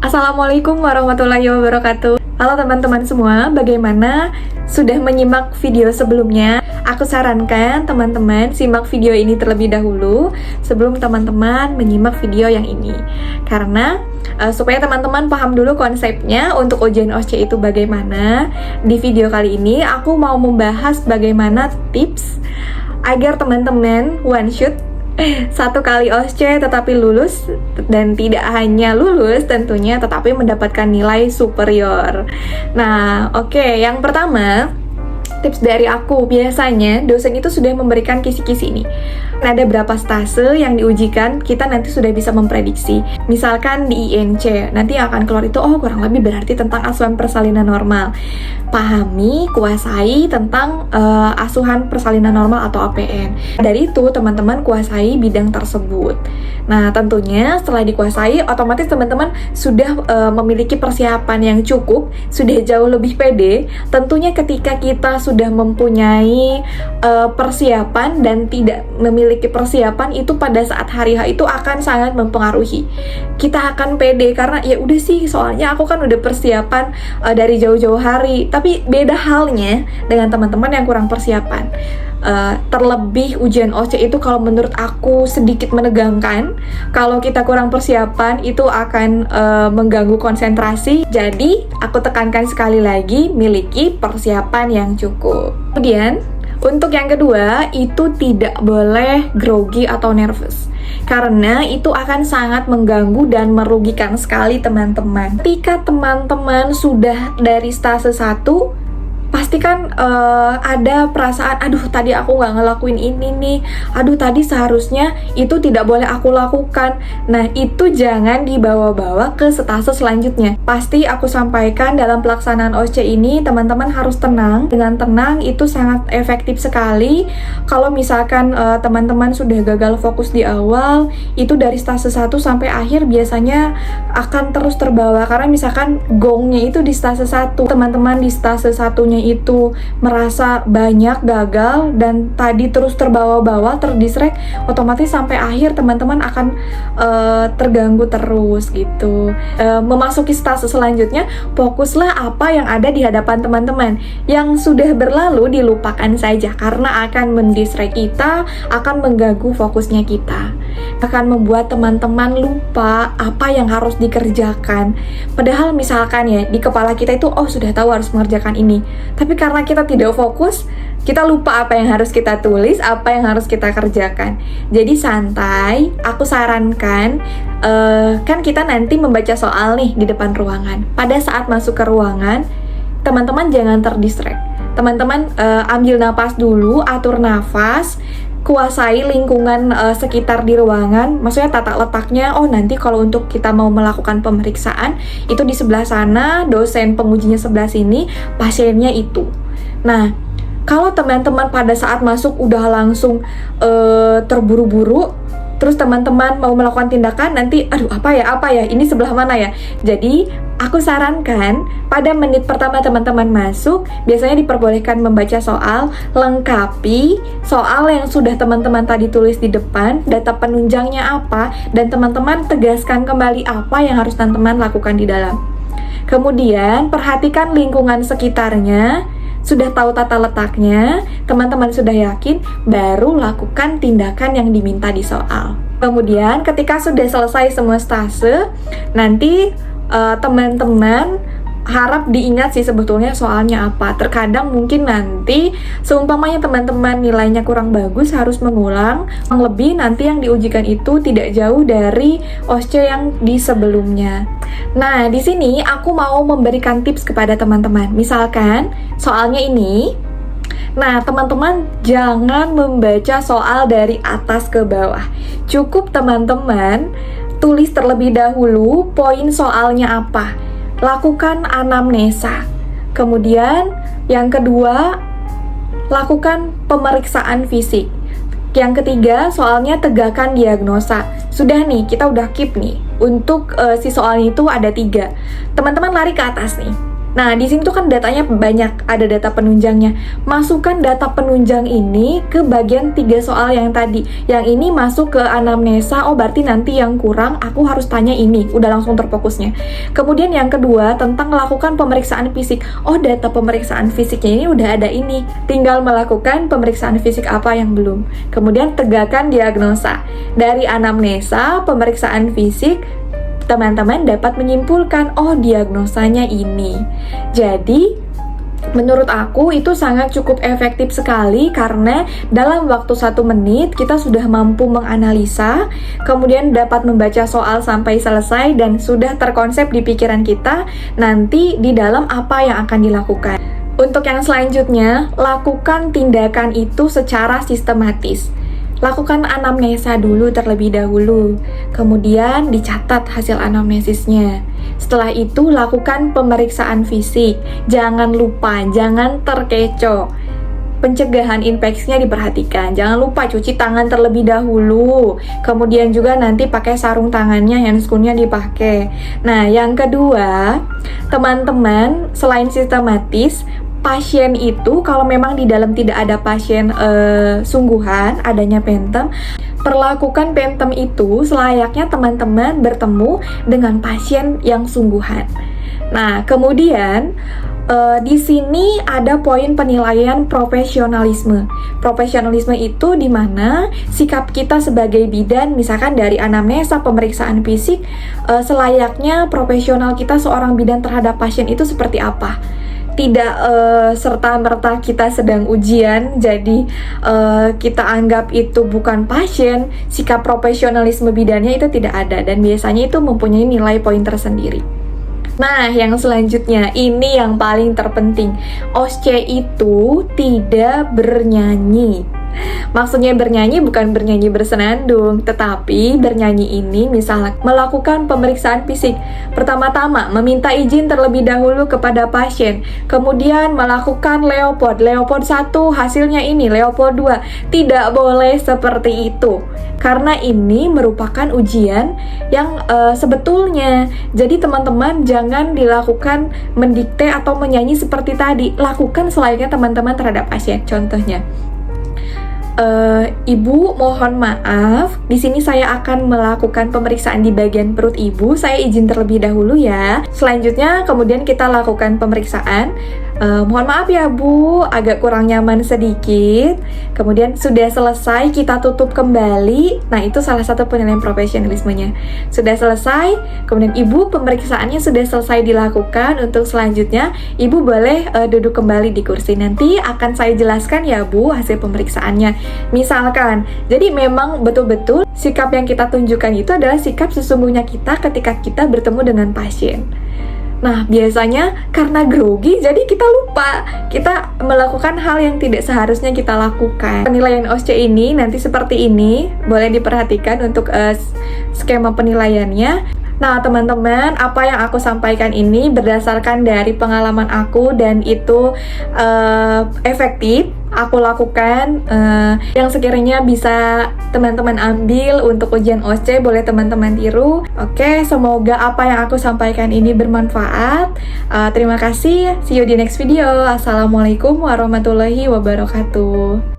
Assalamualaikum warahmatullahi wabarakatuh. Halo teman-teman semua, bagaimana? Sudah menyimak video sebelumnya? Aku sarankan teman-teman simak video ini terlebih dahulu sebelum teman-teman menyimak video yang ini. Karena supaya teman-teman paham dulu konsepnya untuk ujian OSCE itu bagaimana. Di video kali ini aku mau membahas bagaimana tips agar teman-teman one shot satu kali OSCE tetapi lulus, dan tidak hanya lulus tentunya tetapi mendapatkan nilai superior. Nah, oke, yang pertama tips dari aku, biasanya dosen itu sudah memberikan kisi-kisi ini. Ada berapa stase yang diujikan, kita nanti sudah bisa memprediksi. Misalkan di INC, nanti akan keluar itu, oh kurang lebih berarti tentang asuhan persalinan normal. Pahami, kuasai tentang asuhan persalinan normal atau APN. Dari itu, teman-teman kuasai bidang tersebut. Nah, tentunya setelah dikuasai, otomatis teman-teman sudah memiliki persiapan yang cukup, sudah jauh lebih pede. Tentunya ketika kita sudah mempunyai persiapan dan tidak memiliki persiapan, itu pada saat hari H itu akan sangat mempengaruhi. Kita akan pede karena ya udah sih, soalnya aku kan udah persiapan dari jauh-jauh hari. Tapi beda halnya dengan teman-teman yang kurang persiapan. Terlebih ujian OSCE itu kalau menurut aku sedikit menegangkan. Kalau kita kurang persiapan itu akan mengganggu konsentrasi. Jadi aku tekankan sekali lagi, miliki persiapan yang cukup. Kemudian untuk yang kedua, itu tidak boleh grogi atau nervous, karena itu akan sangat mengganggu dan merugikan sekali teman-teman. Ketika teman-teman sudah dari stase 1, pasti kan ada perasaan, aduh tadi aku nggak ngelakuin ini nih, aduh tadi seharusnya itu tidak boleh aku lakukan. Nah, itu jangan dibawa-bawa ke stase selanjutnya. Pasti aku sampaikan dalam pelaksanaan OSCE ini, teman-teman harus tenang. Dengan tenang itu sangat efektif sekali. Kalau misalkan teman-teman sudah gagal fokus di awal, itu dari stase 1 sampai akhir biasanya akan terus terbawa. Karena misalkan gongnya itu di stase 1, teman-teman di stase 1-nya itu merasa banyak gagal dan tadi terus terbawa-bawa, terdistract, otomatis sampai akhir teman-teman akan terganggu terus gitu. Memasuki stase selanjutnya, fokuslah apa yang ada di hadapan teman-teman. Yang sudah berlalu dilupakan saja, karena akan mendistract kita, akan mengganggu fokusnya kita, akan membuat teman-teman lupa apa yang harus dikerjakan. Padahal misalkan ya, di kepala kita itu, oh sudah tahu harus mengerjakan ini, tapi karena kita tidak fokus, kita lupa apa yang harus kita tulis, apa yang harus kita kerjakan. Jadi santai, aku sarankan, kan kita nanti membaca soal nih di depan ruangan. Pada saat masuk ke ruangan, teman-teman jangan terdistract. Teman-teman ambil napas dulu, atur nafas, kuasai lingkungan sekitar di ruangan, maksudnya tata letaknya. Oh, nanti kalau untuk kita mau melakukan pemeriksaan, itu di sebelah sana, dosen pengujinya sebelah sini, pasiennya itu. Nah, kalau teman-teman pada saat masuk udah langsung terburu-buru, terus teman-teman mau melakukan tindakan, nanti aduh apa ya, ini sebelah mana ya. Jadi aku sarankan pada menit pertama teman-teman masuk, biasanya diperbolehkan membaca soal, lengkapi soal yang sudah teman-teman tadi tulis di depan, data penunjangnya apa, dan teman-teman tegaskan kembali apa yang harus teman-teman lakukan di dalam. Kemudian perhatikan lingkungan sekitarnya. Sudah tahu tata letaknya, teman-teman sudah yakin, baru lakukan tindakan yang diminta di soal. Kemudian ketika sudah selesai semua stase, nanti teman-teman harap diingat sih sebetulnya soalnya apa. Terkadang mungkin nanti seumpamanya teman-teman nilainya kurang bagus, harus mengulang. Yang lebih nanti yang diujikan itu tidak jauh dari OSCE yang di sebelumnya. Nah, di sini aku mau memberikan tips kepada teman-teman. Misalkan soalnya ini, nah teman-teman jangan membaca soal dari atas ke bawah. Cukup teman-teman tulis terlebih dahulu poin soalnya apa. Lakukan anamnesa. Kemudian yang kedua, lakukan pemeriksaan fisik. Yang ketiga, soalnya tegakkan diagnosa. Sudah nih, kita udah keep nih. Untuk si soalnya itu ada 3. Teman-teman lari ke atas nih. Nah, di sini tuh kan datanya banyak, ada data penunjangnya. Masukkan data penunjang ini ke bagian 3 soal yang tadi. Yang ini masuk ke anamnesa, oh berarti nanti yang kurang aku harus tanya ini. Udah langsung terfokusnya. Kemudian yang kedua, tentang melakukan pemeriksaan fisik. Oh, data pemeriksaan fisiknya ini udah ada ini. Tinggal melakukan pemeriksaan fisik apa yang belum. Kemudian tegakkan diagnosa. Dari anamnesa, pemeriksaan fisik, teman-teman dapat menyimpulkan, oh diagnosanya ini. Jadi, menurut aku itu sangat cukup efektif sekali karena dalam waktu 1 menit kita sudah mampu menganalisa, kemudian dapat membaca soal sampai selesai dan sudah terkonsep di pikiran kita nanti di dalam apa yang akan dilakukan. Untuk yang selanjutnya, lakukan tindakan itu secara sistematis. Lakukan anamnesa dulu terlebih dahulu, kemudian dicatat hasil anamnesisnya. Setelah itu lakukan pemeriksaan fisik. Jangan lupa, jangan terkecoh. Pencegahan infeksinya diperhatikan. Jangan lupa cuci tangan terlebih dahulu. Kemudian juga nanti pakai sarung tangannya, handscoon-nya dipakai. Nah, yang kedua, teman-teman, selain sistematis, pasien itu kalau memang di dalam tidak ada pasien sungguhan, adanya pentem, perlakukan pentem itu selayaknya teman-teman bertemu dengan pasien yang sungguhan. Nah, kemudian di sini ada poin penilaian profesionalisme. Profesionalisme itu di mana sikap kita sebagai bidan, misalkan dari anamnesa, pemeriksaan fisik, selayaknya profesional kita seorang bidan terhadap pasien itu seperti apa. Tidak serta-merta kita sedang ujian, jadi kita anggap itu bukan pasien. Sikap profesionalisme bidannya itu tidak ada, dan biasanya itu mempunyai nilai poin tersendiri. Nah, yang selanjutnya, ini yang paling terpenting. OSCE itu tidak bernyanyi. Maksudnya bernyanyi bukan bernyanyi bersenandung, tetapi bernyanyi ini misalnya melakukan pemeriksaan fisik. Pertama-tama meminta izin terlebih dahulu kepada pasien, kemudian melakukan Leopold 1 hasilnya ini, Leopold 2. Tidak boleh seperti itu, karena ini merupakan ujian yang sebetulnya. Jadi teman-teman jangan dilakukan mendikte atau menyanyi seperti tadi. Lakukan selayaknya teman-teman terhadap pasien. Contohnya, Ibu, mohon maaf, di sini saya akan melakukan pemeriksaan di bagian perut Ibu. Saya izin terlebih dahulu ya. Selanjutnya, kemudian kita lakukan pemeriksaan. Mohon maaf ya Bu, agak kurang nyaman sedikit. Kemudian sudah selesai, kita tutup kembali. Nah, itu salah satu penilaian profesionalismenya. Sudah selesai, kemudian Ibu pemeriksaannya sudah selesai dilakukan. Untuk selanjutnya, Ibu boleh duduk kembali di kursi. Nanti akan saya jelaskan ya Bu hasil pemeriksaannya. Misalkan, jadi memang betul-betul sikap yang kita tunjukkan itu adalah sikap sesungguhnya kita ketika kita bertemu dengan pasien. Nah, biasanya karena grogi, jadi kita lupa. Kita melakukan hal yang tidak seharusnya kita lakukan. Penilaian OSCE ini nanti seperti ini. Boleh diperhatikan untuk skema penilaiannya. Nah, teman-teman, apa yang aku sampaikan ini berdasarkan dari pengalaman aku dan itu efektif. Aku lakukan yang sekiranya bisa teman-teman ambil untuk ujian OSCE, boleh teman-teman tiru. Oke, semoga apa yang aku sampaikan ini bermanfaat. Terima kasih, see you di next video. Assalamualaikum warahmatullahi wabarakatuh.